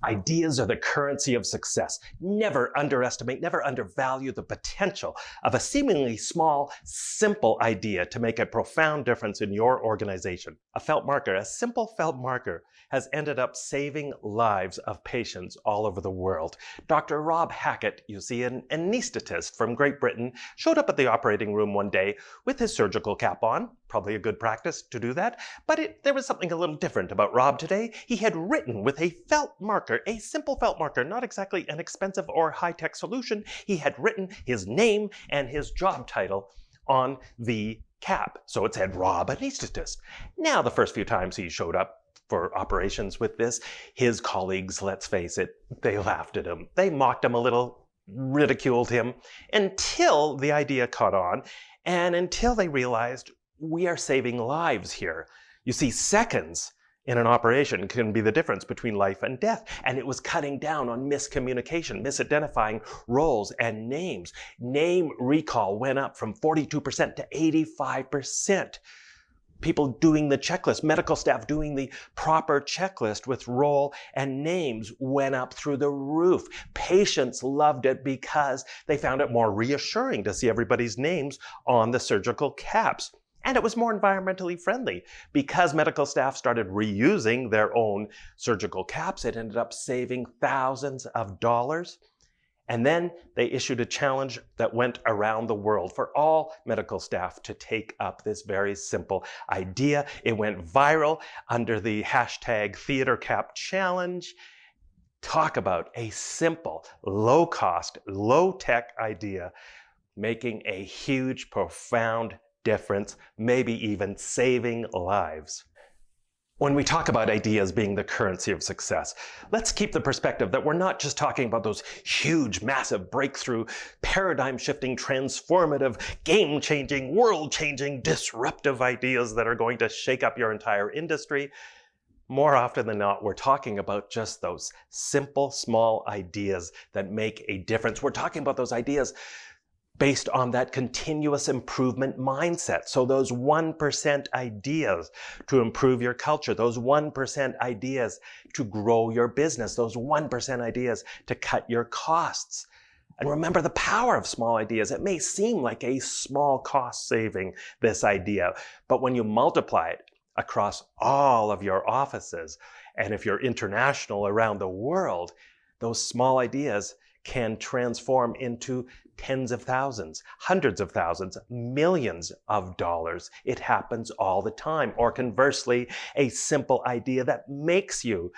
Ideas are the currency of success. Never underestimate, never undervalue the potential of a seemingly small, simple idea to make a profound difference in your organization. A felt marker, a simple felt marker, has ended up saving lives of patients all over the world. Dr. Rob Hackett, you see, an anesthetist from Great Britain, showed up at the operating room one day with his surgical cap on. Probably a good practice to do that, but there was something a little different about Rob today. He had written with a felt marker, a simple felt marker, not exactly an expensive or high-tech solution. He had written his name and his job title on the cap. So it said Rob Anesthetist. Now, the first few times he showed up for operations with this, his colleagues, let's face it, they laughed at him. They mocked him a little, ridiculed him, until the idea caught on and until they realized we are saving lives here. You see, seconds in an operation can be the difference between life and death. And it was cutting down on miscommunication, misidentifying roles and names. Name recall went up from 42% to 85%. People doing the checklist, medical staff doing the proper checklist with role and names went up through the roof. Patients loved it because they found it more reassuring to see everybody's names on the surgical caps. And it was more environmentally friendly. Because medical staff started reusing their own surgical caps, it ended up saving thousands of dollars. And then they issued a challenge that went around the world for all medical staff to take up this very simple idea. It went viral under the hashtag #TheaterCapChallenge. Talk about a simple, low-cost, low-tech idea making a huge, profound difference, maybe even saving lives. When we talk about ideas being the currency of success, let's keep the perspective that we're not just talking about those huge, massive, breakthrough, paradigm-shifting, transformative, game-changing, world-changing, disruptive ideas that are going to shake up your entire industry. More often than not, we're talking about just those simple, small ideas that make a difference. We're talking about those ideas based on that continuous improvement mindset. So those 1% ideas to improve your culture, those 1% ideas to grow your business, those 1% ideas to cut your costs. And remember the power of small ideas. It may seem like a small cost saving, this idea, but when you multiply it across all of your offices, and if you're international around the world, those small ideas can transform into tens of thousands, hundreds of thousands, millions of dollars. It happens all the time. Or conversely, a simple idea that makes you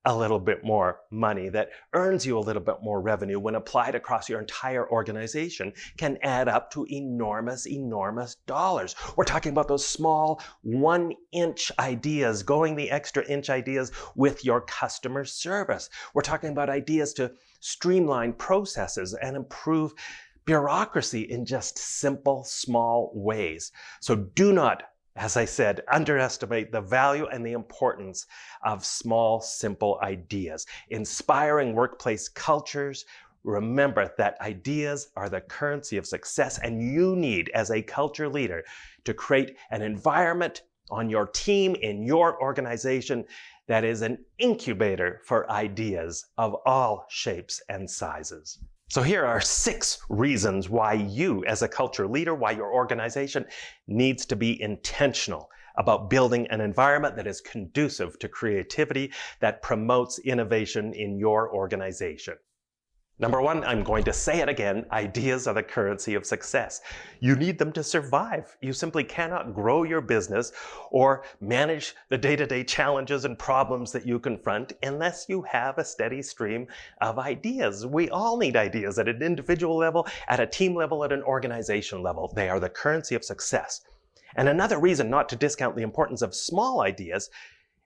a little bit more money, that earns you a little bit more revenue when applied across your entire organization can add up to enormous, enormous dollars. We're talking about those small 1-inch ideas, going the extra inch ideas with your customer service. We're talking about ideas to streamline processes and improve bureaucracy in just simple, small ways. So do not, as I said, underestimate the value and the importance of small, simple ideas. Inspiring workplace cultures. Remember that ideas are the currency of success, and you need, as a culture leader, to create an environment on your team, in your organization, that is an incubator for ideas of all shapes and sizes. So here are 6 reasons why you, as a culture leader, why your organization needs to be intentional about building an environment that is conducive to creativity, that promotes innovation in your organization. Number 1, I'm going to say it again, ideas are the currency of success. You need them to survive. You simply cannot grow your business or manage the day-to-day challenges and problems that you confront unless you have a steady stream of ideas. We all need ideas at an individual level, at a team level, at an organization level. They are the currency of success. And another reason not to discount the importance of small ideas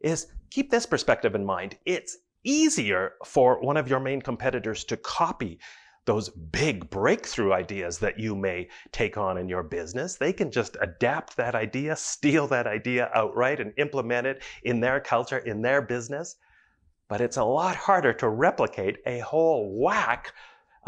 is keep this perspective in mind. It's easier for one of your main competitors to copy those big breakthrough ideas that you may take on in your business. They can just adapt that idea, steal that idea outright, and implement it in their culture, in their business. But it's a lot harder to replicate a whole whack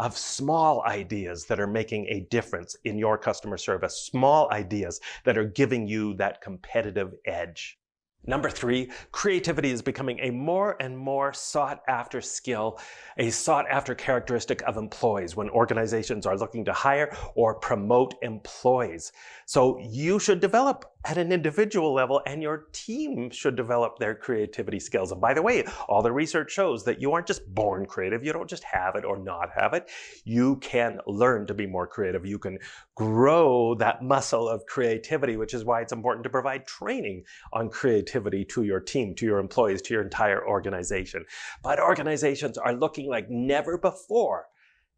of small ideas that are making a difference in your customer service, small ideas that are giving you that competitive edge. Number 3, creativity is becoming a more and more sought after skill, a sought after characteristic of employees when organizations are looking to hire or promote employees. So you should develop at an individual level, and your team should develop their creativity skills. And by the way, all the research shows that you aren't just born creative. You don't just have it or not have it. You can learn to be more creative. You can grow that muscle of creativity, which is why it's important to provide training on creativity to your team, to your employees, to your entire organization. But organizations are looking like never before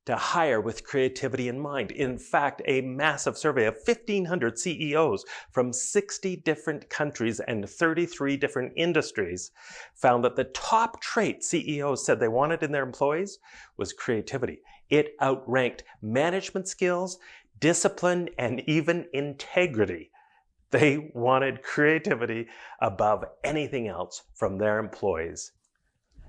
to hire with creativity in mind. In fact, a massive survey of 1,500 CEOs from 60 different countries and 33 different industries found that the top trait CEOs said they wanted in their employees was creativity. It outranked management skills, discipline, and even integrity. They wanted creativity above anything else from their employees.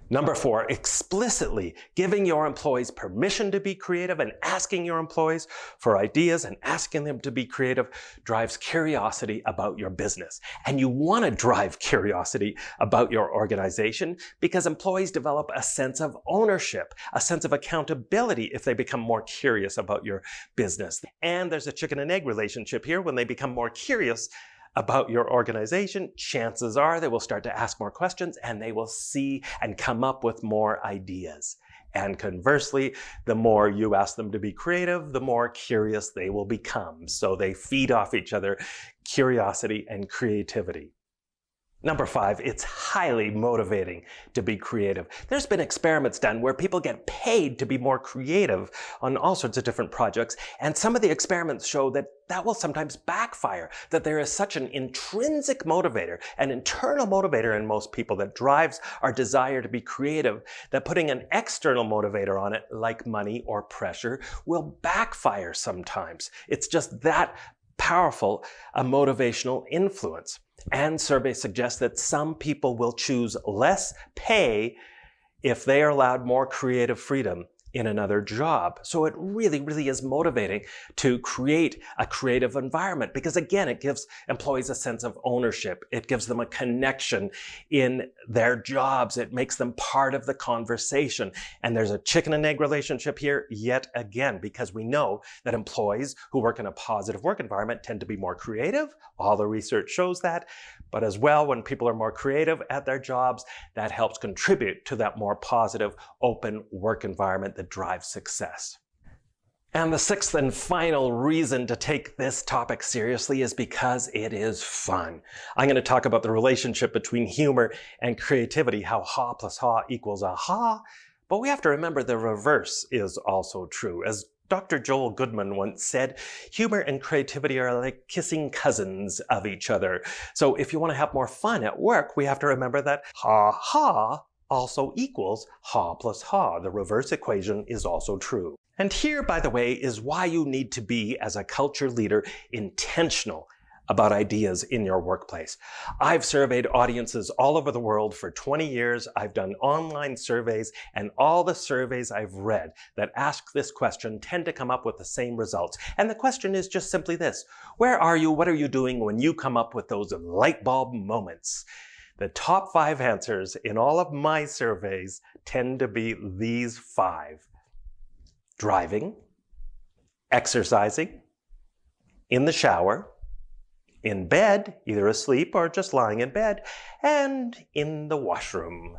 Number 4, explicitly giving your employees permission to be creative and asking your employees for ideas and asking them to be creative drives curiosity about your business. And you want to drive curiosity about your organization because employees develop a sense of ownership, a sense of accountability if they become more curious about your business. And there's a chicken and egg relationship here. When they become more curious about your organization, chances are they will start to ask more questions and they will see and come up with more ideas. And conversely, the more you ask them to be creative, the more curious they will become. So they feed off each other, curiosity and creativity. Number 5, it's highly motivating to be creative. There's been experiments done where people get paid to be more creative on all sorts of different projects, and some of the experiments show that that will sometimes backfire, that there is such an intrinsic motivator, an internal motivator in most people that drives our desire to be creative, that putting an external motivator on it, like money or pressure, will backfire sometimes. It's just that powerful a motivational influence. And surveys suggest that some people will choose less pay if they are allowed more creative freedom in another job. So it really, really is motivating to create a creative environment because, again, it gives employees a sense of ownership. It gives them a connection in their jobs. It makes them part of the conversation. And there's a chicken and egg relationship here yet again, because we know that employees who work in a positive work environment tend to be more creative. All the research shows that. But as well, when people are more creative at their jobs, that helps contribute to that more positive, open work environment that drives success. And the 6th and final reason to take this topic seriously is because it is fun. I'm going to talk about the relationship between humor and creativity, how ha plus ha equals aha. But we have to remember the reverse is also true. As Dr. Joel Goodman once said, humor and creativity are like kissing cousins of each other. So if you want to have more fun at work, we have to remember that ha ha also equals ha plus ha. The reverse equation is also true. And here, by the way, is why you need to be, as a culture leader, intentional about ideas in your workplace. I've surveyed audiences all over the world for 20 years. I've done online surveys, and all the surveys I've read that ask this question tend to come up with the same results. And the question is just simply this: where are you? What are you doing when you come up with those light bulb moments? The top 5 answers in all of my surveys tend to be these 5. Driving, exercising, in the shower, in bed, either asleep or just lying in bed, and in the washroom.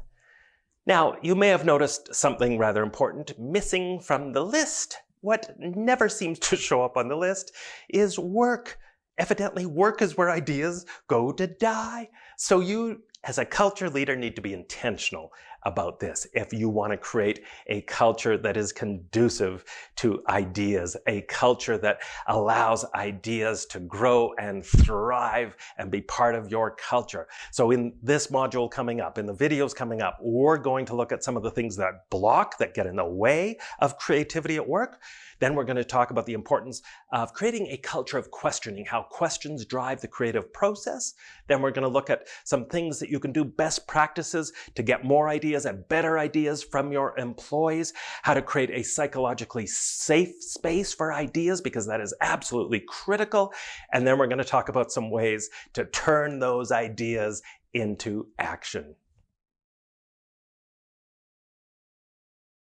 Now, you may have noticed something rather important missing from the list. What never seems to show up on the list is work. Evidently, work is where ideas go to die. So you, as a culture leader, need to be intentional about this if you want to create a culture that is conducive to ideas, a culture that allows ideas to grow and thrive and be part of your culture. So in this module coming up, in the videos coming up, we're going to look at some of the things that block, that get in the way of creativity at work. Then we're going to talk about the importance of creating a culture of questioning, how questions drive the creative process. Then we're going to look at some things that you can do, best practices to get more ideas and better ideas from your employees, how to create a psychologically safe space for ideas, because that is absolutely critical. And then we're going to talk about some ways to turn those ideas into action.